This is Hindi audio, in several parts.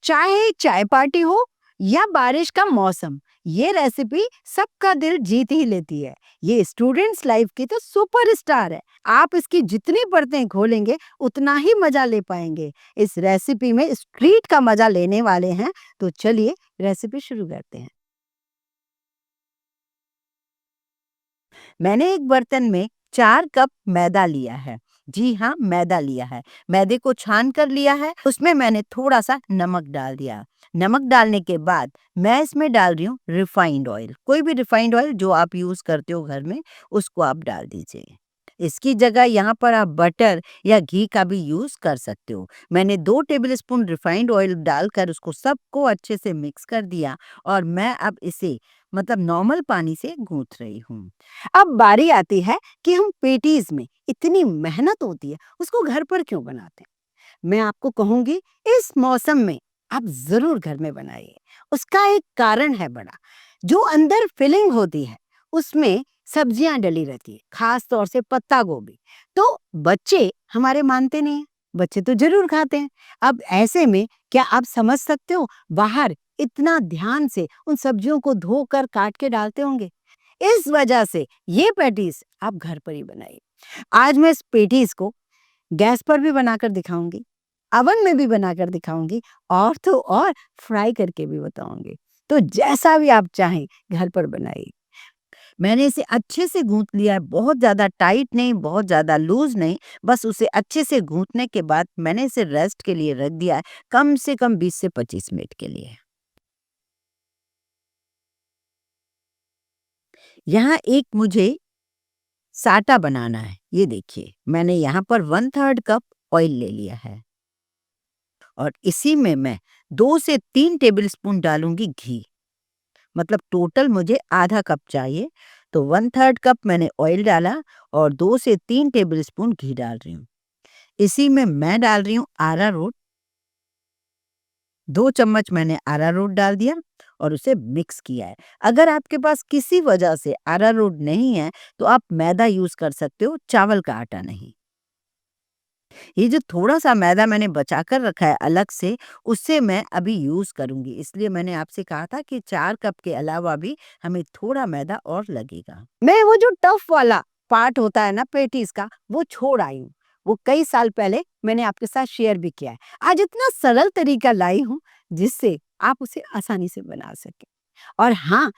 चाहे चाय पार्टी हो या बारिश का मौसम, ये रेसिपी सबका दिल जीत ही लेती है। ये स्टूडेंट्स लाइफ की तो सुपरस्टार है। आप इसकी जितनी परतें खोलेंगे उतना ही मजा ले पाएंगे। इस रेसिपी में स्ट्रीट का मजा लेने वाले हैं, तो चलिए रेसिपी शुरू करते हैं। मैंने एक बर्तन में 4 कप मैदा लिया है। जी हाँ, मैदा लिया है। मैदे को छान कर लिया है। उसमें मैंने थोड़ा सा नमक डाल दिया। नमक डालने के बाद मैं इसमें डाल रही हूँ रिफाइंड ऑयल। कोई भी रिफाइंड ऑयल जो आप यूज करते हो घर में, उसको आप डाल दीजिए। इसकी जगह यहाँ पर आप बटर या घी का भी यूज कर सकते हो। मैंने 2 टेबलस्पून रिफाइंड ऑयल डालकर उसको सबको अच्छे से मिक्स कर दिया और मैं अब इसे मतलब नॉर्मल पानी से गूंथ रही हूँ। अब बारी आती है कि हम पेटीज में इतनी मेहनत होती है, उसको घर पर क्यों बनाते हैं। मैं आपको कहूंगी, इस मौसम में आप जरूर घर में बनाइए। उसका एक कारण है बड़ा। जो अंदर फिलिंग होती है उसमें सब्जियां डली रहती है, खास तौर से पत्ता गोभी। तो बच्चे हमारे मानते नहीं हैं, बच्चे तो जरूर खाते हैं। अब ऐसे में क्या आप समझ सकते हो, बाहर इतना ध्यान से उन सब्जियों को धोकर काट के डालते होंगे। इस वजह से ये पैटीज आप घर पर ही बनाइए। आज मैं इस पेटीज को गैस पर भी बनाकर दिखाऊंगी, ओवन में भी बनाकर दिखाऊंगी, और तो और फ्राई करके भी बताऊंगी। तो जैसा भी आप चाहें घर पर बनाइए। मैंने इसे अच्छे से गूंथ लिया है, बहुत ज़्यादा टाइट नहीं, बहुत ज़्यादा लूज नहीं। बस उसे अच्छे से गूंथने के बाद मैंने इसे रेस्ट के लिए रख दिया है, कम से कम 20 से 25 मिनट के लिए। यहाँ एक मुझे साटा बनाना है। ये देखिए, मैंने यहाँ पर 1/3 कप ऑयल ले लिया है और इसी में मैं 2 से 3 टेबलस्पून डालूंगी घी। मतलब टोटल मुझे आधा कप चाहिए, तो 1/3 कप मैंने ऑयल डाला और 2 से 3 टेबलस्पून घी डाल रही हूँ। इसी में मैं डाल रही हूँ अरारोट। 2 चम्मच मैंने अरारोट डाल दिया और उसे मिक्स किया है। अगर आपके पास किसी वजह से अरारोट नहीं है, तो आप मैदा यूज कर सकते हो, चावल का आटा नहीं। ये जो थोड़ा-सा मैदा मैंने बचा कर रखा है अलग से, उससे मैं अभी यूज़ करूँगी। इसलिए मैंने आपसे कहा था कि 4 कप के अलावा भी हमें थोड़ा मैदा और लगेगा। मैं वो जो टफ वाला पार्ट होता है ना पैटीज़ का, वो छोड़ आई हूँ। वो कई साल पहले मैंने आपके साथ शेयर भी किया है। आज इतना सरल तरीका लाई हूँ, जिससे आप उसे आसानी से बना सकें। और हाँ,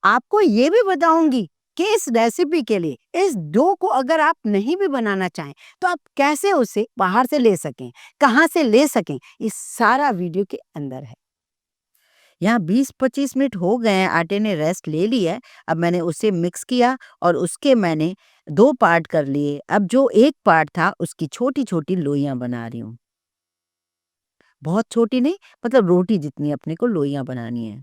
आपको ये भी बताऊंगी कि इस रेसिपी के लिए इस डो को अगर आप नहीं भी बनाना चाहें, तो आप कैसे उसे बाहर से ले सकें, कहाँ से ले सकें, ये सारा वीडियो के अंदर है। यहाँ 20-25 मिनट हो गए हैं, आटे ने रेस्ट ले लिया है। अब मैंने उसे मिक्स किया और उसके मैंने 2 पार्ट कर लिए। अब जो एक पार्ट था उसकी छोटी-छोटी लोइयाँ बना रही हूँ। बहुत छोटी नहीं, मतलब रोटी जितनी अपने को लोइयाँ बनानी है।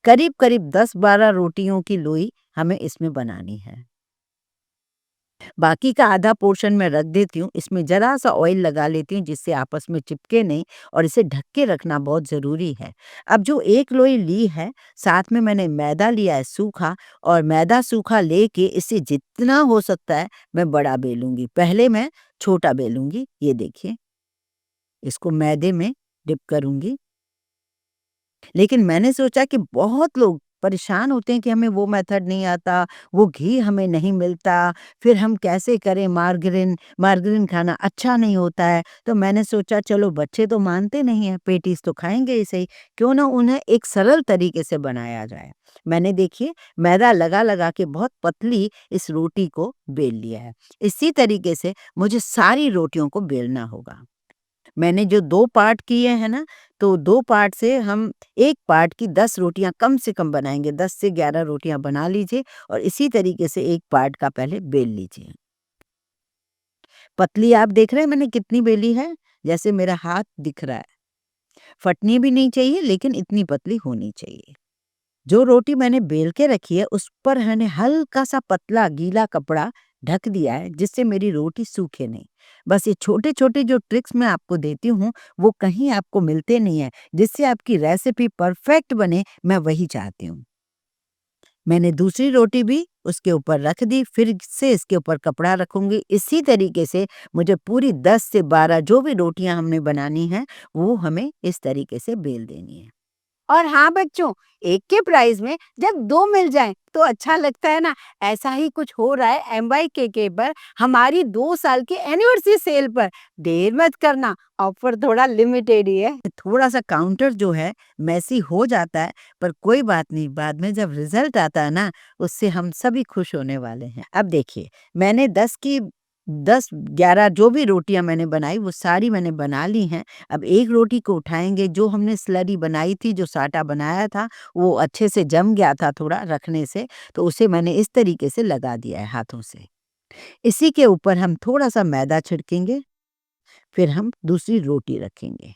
करीब-करीब 10-12 रोटियों की लोई हमें इसमें बनानी है। बाकी का आधा पोर्शन मैं रख देती हूँ, इसमें ज़रा-सा ऑयल लगा लेती हूँ जिससे आपस में चिपके नहीं, और इसे ढक के रखना बहुत ज़रूरी है। अब जो एक लोई ली है, साथ में मैंने मैदा लिया है सूखा, और मैदा सूखा लेके इसे जितना हो सकता है मैं बड़ा बेलूँगी। पहले मैं छोटा बेलूँगी, ये देखिए। इसको मैदे में डिप करूँगी। लेकिन मैंने सोचा कि बहुत लोग परेशान होते हैं कि हमें वो मेथड नहीं आता, वो घी हमें नहीं मिलता, फिर हम कैसे करें, मार्गरीन मार्गरीन खाना अच्छा नहीं होता है। तो मैंने सोचा चलो बच्चे तो मानते नहीं हैं, पेटीज़ तो खाएँगे ही सही, क्यों ना उन्हें एक सरल तरीके से बनाया जाए। मैंने देखिए मैदा लगा-लगा के बहुत पतली इस रोटी को बेल लिया है। इसी तरीके से मुझे सारी रोटियों को बेलना होगा। मैंने जो 2 पार्ट किए हैं ना, तो 2 पार्ट से हम 1 पार्ट की 10 रोटियाँ कम से कम बनाएँगे, 10 से 11 रोटियाँ बना लीजिए और इसी तरीके से 1 पार्ट का पहले बेल लीजिए। पतली आप देख रहे हैं मैंने कितनी बेली है? जैसे मेरा हाथ दिख रहा है। फटनी भी नहीं चाहिए, लेकिन इतनी पतली होनी चाहिए। जो रोटी मैंने बेल के रखी है, उस पर मैंने हल्का-सा पतला गीला कपड़ा ढक दिया है, जिससे मेरी रोटी सूखे नहीं। बस ये छोटे-छोटे जो ट्रिक्स मैं आपको देती हूँ, वो कहीं आपको मिलते नहीं हैं, जिससे आपकी रेसिपी परफेक्ट बने, मैं वही चाहती हूँ। मैंने दूसरी रोटी भी उसके ऊपर रख दी, फिर से इसके ऊपर कपड़ा रखूँगी। इसी तरीके से मुझे पूरी 10 से 12 जो भी रोटियाँ हमने बनानी हैं, वो हमें इस तरीके से बेल देनी है। और हाँ बच्चों, एक के प्राइस में जब 2 मिल जाएँ तो अच्छा लगता है ना? ऐसा ही कुछ हो रहा है MYKK पर हमारी 2 साल की एनिवर्सरी सेल पर। देर मत करना, ऑफर थोड़ा लिमिटेड ही है। थोड़ा-सा काउंटर जो है मेसी हो जाता है, पर कोई बात नहीं, बाद में जब रिज़ल्ट आता है ना, उससे हम सभी खुश होने वाले हैं। अब देखिए, मैंने 10-11 जो भी रोटियाँ मैंने बनाई वो सारी मैंने बना ली हैं। अब एक रोटी को उठाएँगे, जो हमने स्लरी बनाई थी, जो साटा बनाया था, वो अच्छे से जम गया था थोड़ा रखने से, तो उसे मैंने इस तरीके से लगा दिया है हाथों से। इसी के ऊपर हम थोड़ा-सा मैदा छिड़केंगे, फिर हम दूसरी रोटी रखेंगे।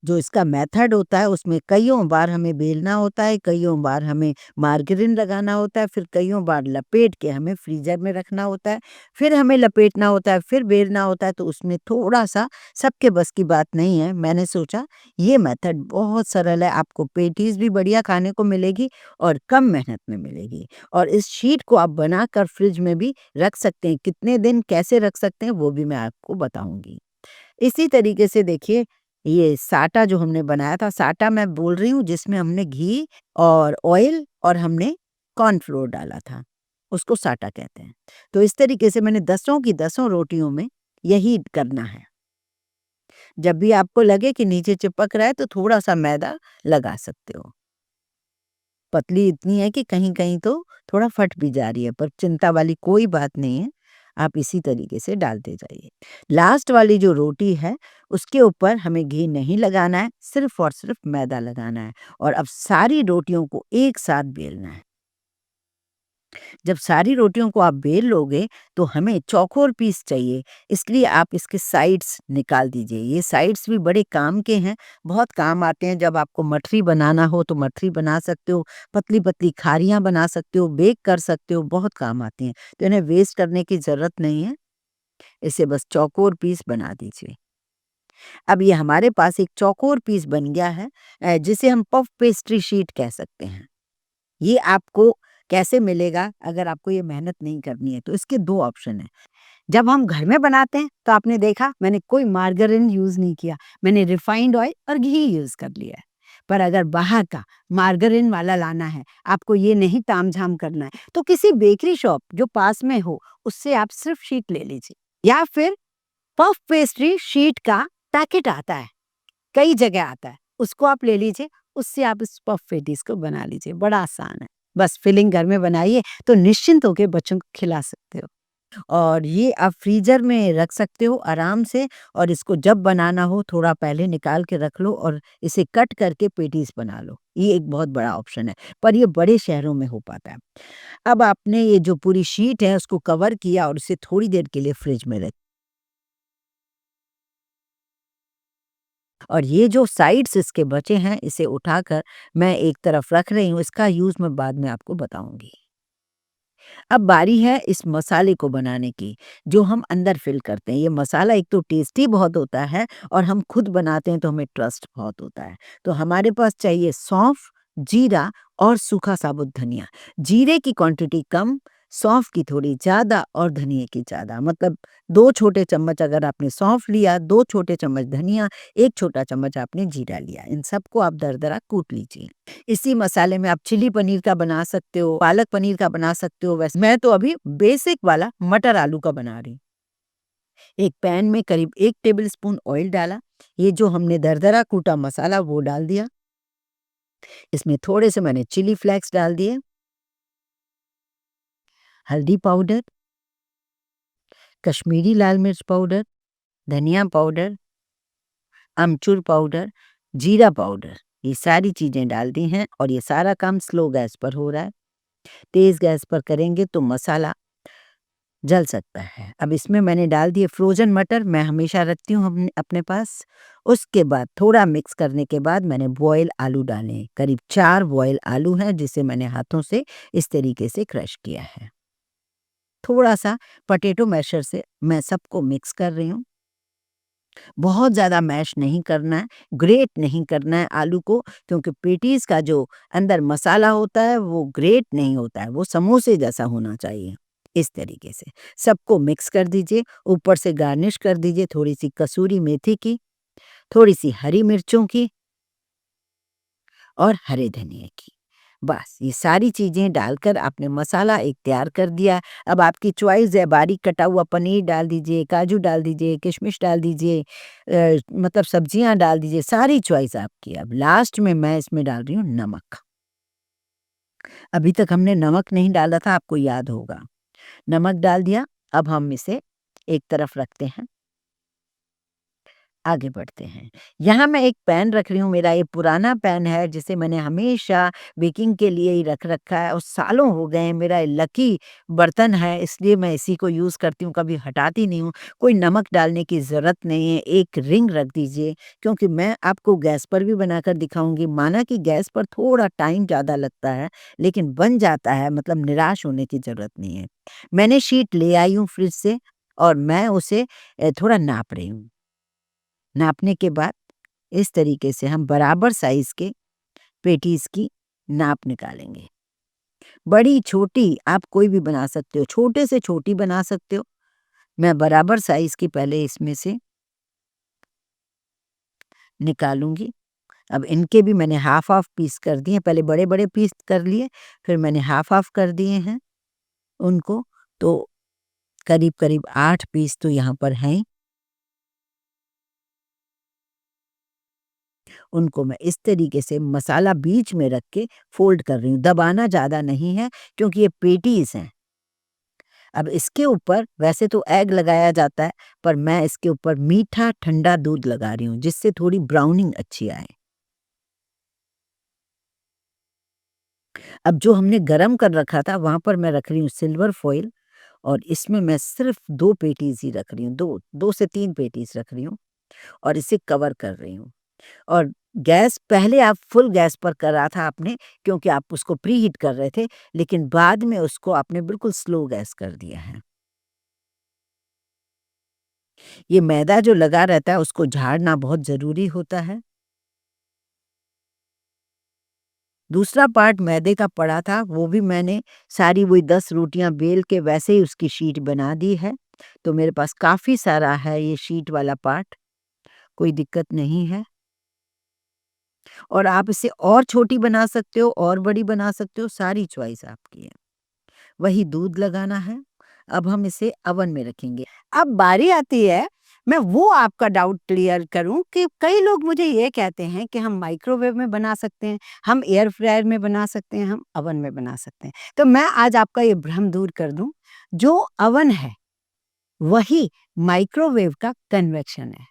जो इसका मेथड होता है उसमें कइयों बार हमें बेलना होता है, कइयों बार हमें मार्गारीन लगाना होता है, फिर कइयों बार लपेट के हमें फ्रीज़र में रखना होता है, फिर हमें लपेटना होता है, फिर बेलना होता है, तो उसमें थोड़ा-सा सबके बस की बात नहीं है। मैंने सोचा ये मेथड बहुत सरल है, आपको पैटीज़ भी बढ़िया खाने को मिलेगी और कम मेहनत में मिलेगी। और इस शीट को आप बनाकर फ्रिज में भी रख सकते हैं, कितने दिन कैसे रख सकते हैं वो भी मैं आपको बताऊँगी। इसी तरीके से देखिए, ये साटा जो हमने बनाया था, साटा मैं बोल रही हूँ जिसमें हमने घी और ऑयल और हमने कॉर्नफ्लोर डाला था, उसको साटा कहते हैं। तो इस तरीके से मैंने दसों की दसों रोटियों में यही करना है। जब भी आपको लगे कि नीचे चिपक रहा है तो थोड़ा-सा मैदा लगा सकते हो। पतली इतनी है कि कहीं-कहीं तो थोड़ा फट भी जा रही है, पर चिंता वाली कोई बात नहीं है, आप इसी तरीके से डालते जाइए। लास्ट वाली जो रोटी है, उसके ऊपर हमें घी नहीं लगाना है, सिर्फ़ और सिर्फ़ मैदा लगाना है और अब सारी रोटियों को एक साथ बेलना है। जब सारी रोटियों को आप बेल लोगे तो हमें चौकोर पीस चाहिए, इसलिए आप इसके साइड्स निकाल दीजिए। ये साइड्स भी बड़े काम के हैं, बहुत काम आते हैं। जब आपको मठरी बनाना हो तो मठरी बना सकते हो, पतली-पतली खारियाँ बना सकते हो, बेक कर सकते हो, बहुत काम आती हैं। तो इन्हें वेस्ट करने की ज़रूरत नहीं है, इसे बस चौकोर पीस बना दीजिए। अब ये हमारे पास एक चौकोर पीस बन गया है, जिसे हम पफ पेस्ट्री शीट कह सकते हैं। ये आपको कैसे मिलेगा अगर आपको ये मेहनत नहीं करनी है? तो इसके 2 ऑप्शन हैं। जब हम घर में बनाते हैं तो आपने देखा मैंने कोई मार्गारीन यूज़ नहीं किया, मैंने रिफाइंड ऑयल और घी यूज़ कर लिया है। पर अगर बाहर का मार्गारीन वाला लाना है, आपको ये नहीं तामझाम करना है, तो किसी बेकरी शॉप जो पास में हो, उससे आप सिर्फ शीट ले लीजिए या फिर पफ पेस्ट्री शीट का पैकेट आता है। कई जगह आता है, उसको आप ले लीजिए, उससे आप इस पफ पेटीज़ को बना लीजिए, बड़ा आसान है। बस फिलिंग घर में बनाइए, तो निश्चिंत होके बच्चों को खिला सकते हो और ये आप फ्रीज़र में रख सकते हो आराम से और इसको जब बनाना हो, थोड़ा पहले निकाल के रख लो और इसे कट करके पेटीज़ बना लो। ये एक बहुत बड़ा ऑप्शन है, पर ये बड़े शहरों में हो पाता है। अब आपने ये जो पूरी शीट है, उसको कवर किया और उसे थोड़ी देर के लिए फ्रिज में रख और ये जो साइड्स इसके बचे हैं, इसे उठाकर मैं एक तरफ रख रही हूँ, इसका यूज़ मैं बाद में आपको बताऊँगी। अब बारी है इस मसाले को बनाने की, जो हम अंदर फ़िल करते हैं। ये मसाला एक तो टेस्टी बहुत होता है और हम खुद बनाते हैं तो हमें ट्रस्ट बहुत होता है। तो हमारे पास चाहिए सौंफ, जीरा और सूखा साबुत धनिया। जीरे की क्वांटिटी कम, सौंफ की थोड़ी ज़्यादा और धनिये की ज़्यादा। मतलब 2 छोटे चम्मच अगर आपने सौंफ लिया, 2 छोटे चम्मच धनिया, 1 छोटा चम्मच आपने जीरा लिया। इन सबको आप दरदरा कूट लीजिए। इसी मसाले में आप चिली पनीर का बना सकते हो, पालक पनीर का बना सकते हो। वैसे मैं तो अभी बेसिक वाला मटर आलू का बना रही हूँ। एक पैन में करीब 1 टेबलस्पून ऑयल डाला, ये जो हमने दरदरा कूटा मसाला वो डाल दिया। इसमें थोड़े से मैंने चिली फ्लेक्स डाल दिए, हल्दी पाउडर, कश्मीरी लाल मिर्च पाउडर, धनिया पाउडर, अमचूर पाउडर, जीरा पाउडर, ये सारी चीज़ें डाल दी हैं और ये सारा काम स्लो गैस पर हो रहा है। तेज़ गैस पर करेंगे तो मसाला जल सकता है। अब इसमें मैंने डाल दिए फ्रोज़न मटर, मैं हमेशा रखती हूँ अपने पास। उसके बाद थोड़ा मिक्स करने के बाद मैंने बॉयल आलू डाले हैं। करीब 4 बॉयल आलू हैं जिसे मैंने हाथों से इस तरीके से क्रश किया है। थोड़ा-सा पोटैटो मैशर से मैं सबको मिक्स कर रही हूँ। बहुत ज़्यादा मैश नहीं करना है, ग्रेट नहीं करना है आलू को, क्योंकि पेटीज़ का जो अंदर मसाला होता है वो ग्रेट नहीं होता है, वो समोसे जैसा होना चाहिए। इस तरीके से सबको मिक्स कर दीजिए, ऊपर से गार्निश कर दीजिए थोड़ी-सी कसूरी मेथी की, थोड़ी-सी हरी मिर्चों की और हरे धनिये की। बस ये सारी चीज़ें डालकर आपने मसाला एक तैयार कर दिया। अब आपकी चॉइस है, बारीक कटा हुआ पनीर डाल दीजिए, काजू डाल दीजिए, किशमिश डाल दीजिए, मतलब सब्जियाँ डाल दीजिए, सारी चॉइस आपकी। अब लास्ट में मैं इसमें डाल रही हूँ नमक। अभी तक हमने नमक नहीं डाला था, आपको याद होगा। नमक डाल दिया, अब हम इसे एक तरफ रखते हैं। आगे बढ़ते हैं। यहाँ मैं एक पैन रख रही हूँ, मेरा ये पुराना पैन है जिसे मैंने हमेशा बेकिंग के लिए ही रख रखा है और सालों हो गए हैं, मेरा ये लकी बर्तन है इसलिए मैं इसी को यूज़ करती हूँ, कभी हटाती नहीं हूँ। कोई नमक डालने की ज़रूरत नहीं है, एक रिंग रख दीजिए, क्योंकि मैं आपको गैस पर भी बनाकर दिखाऊँगी। माना कि गैस पर थोड़ा टाइम ज़्यादा लगता है, लेकिन बन जाता है, मतलब निराश होने की ज़रूरत नहीं है। मैंने शीट ले आई हूँ फ्रिज से और मैं उसे थोड़ा नाप रही हूँ। नापने के बाद इस तरीके से हम बराबर साइज़ के पेटीज़ की नाप निकालेंगे। बड़ी, छोटी आप कोई भी बना सकते हो, छोटे से छोटी बना सकते हो। मैं बराबर साइज़ की पहले इसमें से निकालूँगी। अब इनके भी मैंने हाफ़-हाफ़ पीस कर दिए, पहले बड़े-बड़े पीस कर लिए, फिर मैंने हाफ़-हाफ़ कर दिए हैं उनको, तो करीब-करीब 8 पीस तो यहाँ पर हैं। उनको मैं इस तरीके से मसाला बीच में रख के फ़ोल्ड कर रही हूँ, दबाना ज़्यादा नहीं है क्योंकि ये पेटीज़ हैं। अब इसके ऊपर वैसे तो एग लगाया जाता है, पर मैं इसके ऊपर मीठा ठंडा दूध लगा रही हूँ, जिससे थोड़ी ब्राउनिंग अच्छी आए। अब जो हमने गरम कर रखा था, वहाँ पर मैं रख रही हूँ सिल्वर फ़ॉइल और इसमें मैं सिर्फ़ 2 पेटीज़ ही रख रही हूँ, 2 से 3 पेटीज़ रख रही हूँ और इसे कवर कर रही हूँ। और गैस पहले आप फुल गैस पर करा था आपने, क्योंकि आप उसको प्रीहीट कर रहे थे, लेकिन बाद में उसको आपने बिल्कुल स्लो गैस कर दिया है। ये मैदा जो लगा रहता है उसको झाड़ना बहुत ज़रूरी होता है। दूसरा पार्ट मैदे का पड़ा था, वो भी मैंने सारी वही 10 रोटियाँ बेल के वैसे ही उसकी शीट बना दी है। तो मेरे पास काफ़ी सारा है ये शीट वाला पार्ट, कोई दिक्कत नहीं है। और आप इसे और छोटी बना सकते हो और बड़ी बना सकते हो, सारी चॉइस आपकी है। वही दूध लगाना है, अब हम इसे अवन में रखेंगे। अब बारी आती है, मैं वो आपका डाउट क्लियर करूँ कि कई लोग मुझे ये कहते हैं कि हम माइक्रोवेव में बना सकते हैं, हम एयर फ्रायर में बना सकते हैं, हम अवन में बना सकते हैं। तो मैं आज आपका ये भ्रम दूर कर दूँ, जो अवन है, वही माइक्रोवेव का कन्वेक्शन है।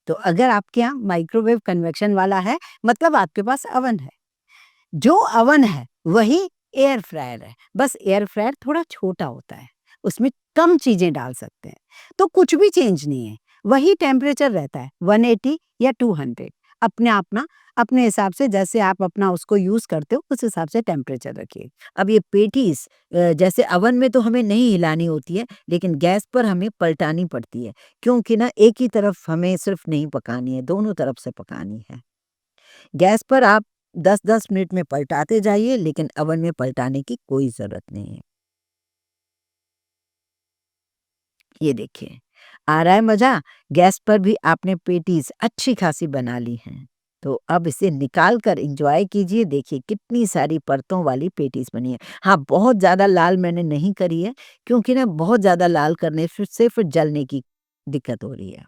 तो अगर आपके यहाँ माइक्रोवेव कन्वेक्शन वाला है, मतलब आपके पास अवन है। जो अवन है वही एयर फ्रायर है, बस एयर फ्रायर थोड़ा छोटा होता है, उसमें कम चीज़ें डाल सकते हैं, तो कुछ भी चेंज नहीं है, वही टेम्परेचर रहता है 180 या 200 अपना अपने हिसाब से, जैसे आप अपना उसको यूज़ करते हो उस हिसाब से टेम्परेचर रखिए। अब ये पेटीज़ जैसे अवन में तो हमें नहीं हिलानी होती है, लेकिन गैस पर हमें पलटानी पड़ती है, क्योंकि ना एक ही तरफ हमें सिर्फ नहीं पकानी है, दोनों तरफ से पकानी है। गैस पर आप 10-10 मिनट में पलटाते जाइए, लेकिन अवन में पलटाने की कोई ज़रूरत नहीं है। ये देखिए, आ रहा है मज़ा? गैस पर भी आपने पेटीज़ अच्छी खासी बना ली हैं। तो अब इसे निकाल कर एन्जॉय कीजिए, देखिए कितनी सारी परतों वाली पेटीज़ बनी है। हाँ, बहुत ज़्यादा लाल मैंने नहीं करी है, क्योंकि ना बहुत ज़्यादा लाल करने से फिर जलने की दिक्कत हो रही है।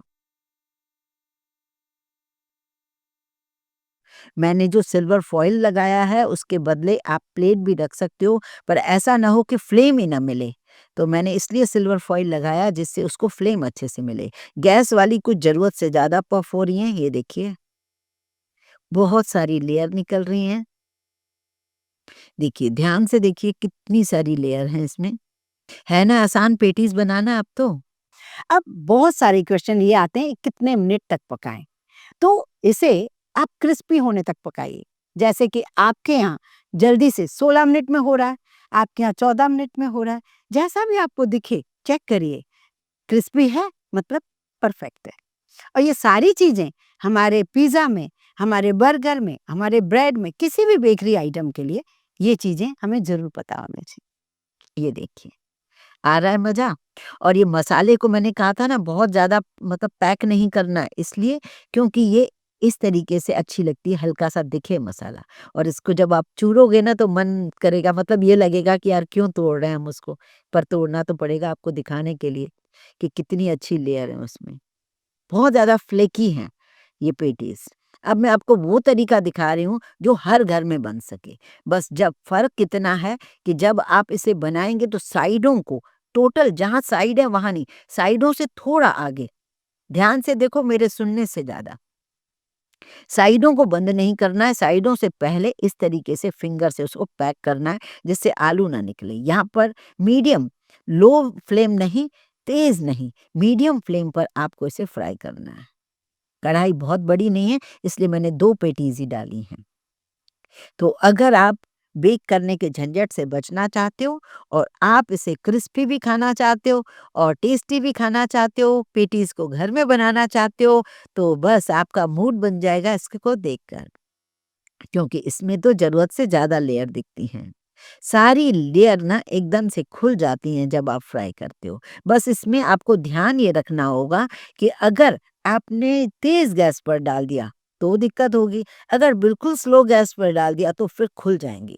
मैंने जो सिल्वर फॉइल लगाया है उसके बदले आप प्लेट भी रख सकते हो, पर ऐसा ना हो कि फ्लेम ही ना मिले। तो मैंने इसलिए सिल्वर फॉइल लगाया जिससे उसको फ्लेम अच्छे से मिले। गैस वाली कुछ ज़रूरत से ज़्यादा पफ़ हो रही हैं, ये देखिए। बहुत सारी लेयर निकल रही हैं। देखिए, ध्यान से देखिए कितनी सारी लेयर हैं इसमें। है ना आसान पेटीज़ बनाना अब तो? अब बहुत सारे क्वेश्चन ये आते हैं कितने मिनट तक पकाएँ? तो इसे आप क्रिस्पी होने तक पकाइए। जैसे कि आपके यहाँ जल्दी से 16 मिनट में हो रहा है, आपके यहाँ 14 मिनट में हो रहा है, जैसा भी आपको दिखे चेक करिए, क्रिस्पी है मतलब परफेक्ट है। और ये सारी चीज़ें हमारे पिज़्ज़ा में, हमारे बर्गर में, हमारे ब्रेड में, किसी भी बेकरी आइटम के लिए ये चीज़ें हमें ज़रूर पता होनी चाहिए। ये देखिए, आ रहा है मज़ा? और ये मसाले को मैंने कहा था ना बहुत ज़्यादा मतलब पैक नहीं करना है इसलिए क्योंकि ये इस तरीके से अच्छी लगती है, हल्का-सा दिखे मसाला और इसको जब आप चूरोगे ना तो मन करेगा मतलब ये लगेगा कि यार क्यों तोड़ रहे हैं हम उसको? पर तोड़ना तो पड़ेगा आपको दिखाने के लिए कि कितनी अच्छी लेयर है उसमें। बहुत ज़्यादा फ्लेकी हैं ये पैटीज़। अब मैं आपको वो तरीका दिखा रही हूँ जो हर घर में बन सके। बस जब फ़र्क कितना है कि जब आप इसे बनाएँगे तो साइडों को टोटल जहाँ साइड है वहाँ नहीं, साइडों से थोड़ा आगे, ध्यान से देखो मेरे सुनने से ज़्यादा। साइडों को बंद नहीं करना है, साइडों से पहले इस तरीके से फिंगर से उसको पैक करना है जिससे आलू ना निकले। यहाँ पर मीडियम, लो फ्लेम नहीं, तेज़ नहीं, मीडियम फ्लेम पर आपको इसे फ्राई करना है। कढ़ाई बहुत बड़ी नहीं है इसलिए मैंने 2 पैटीज़ ही डाली हैं। तो अगर आप बेक करने के झंझट से बचना चाहते हो और आप इसे क्रिस्पी भी खाना चाहते हो और टेस्टी भी खाना चाहते हो, पैटीज़ को घर में बनाना चाहते हो, तो बस आपका मूड बन जाएगा इसको देखकर। क्योंकि इसमें तो ज़रूरत से ज़्यादा लेयर दिखती हैं। सारी लेयर ना एकदम से खुल जाती हैं जब आप फ्राई करते हो। बस इसमें आपको ध्यान ये रखना होगा कि अगर आपने तेज़ गैस पर डाल दिया, तो दिक्कत होगी, अगर बिल्कुल स्लो गैस पर डाल दिया तो फिर खुल जाएँगी।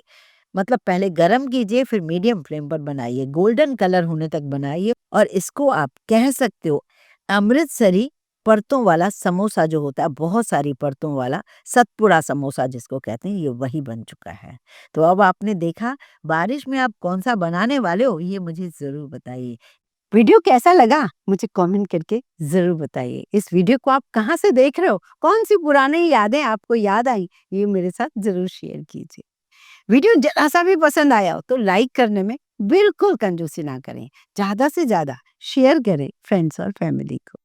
मतलब पहले गरम कीजिए फिर मीडियम फ्लेम पर बनाइए, गोल्डन कलर होने तक बनाइए और इसको आप कह सकते हो अमृतसरी परतों वाला समोसा जो होता है, बहुत सारी परतों वाला सतपुड़ा समोसा जिसको कहते हैं, ये वही बन चुका है। तो अब आपने देखा बारिश में आप कौन-सा बनाने वाले हो, ये मुझे ज़रूर बताइए। वीडियो कैसा लगा मुझे कमेंट करके ज़रूर बताइए। इस वीडियो को आप कहाँ से देख रहे हो? कौन-सी पुरानी यादें आपको याद आई? ये मेरे साथ ज़रूर शेयर कीजिए। वीडियो ज़रा-सा भी पसंद आया हो तो लाइक करने में बिल्कुल कंजूसी ना करें। ज़्यादा से ज़्यादा शेयर करें फ्रेंड्स और फैमिली को।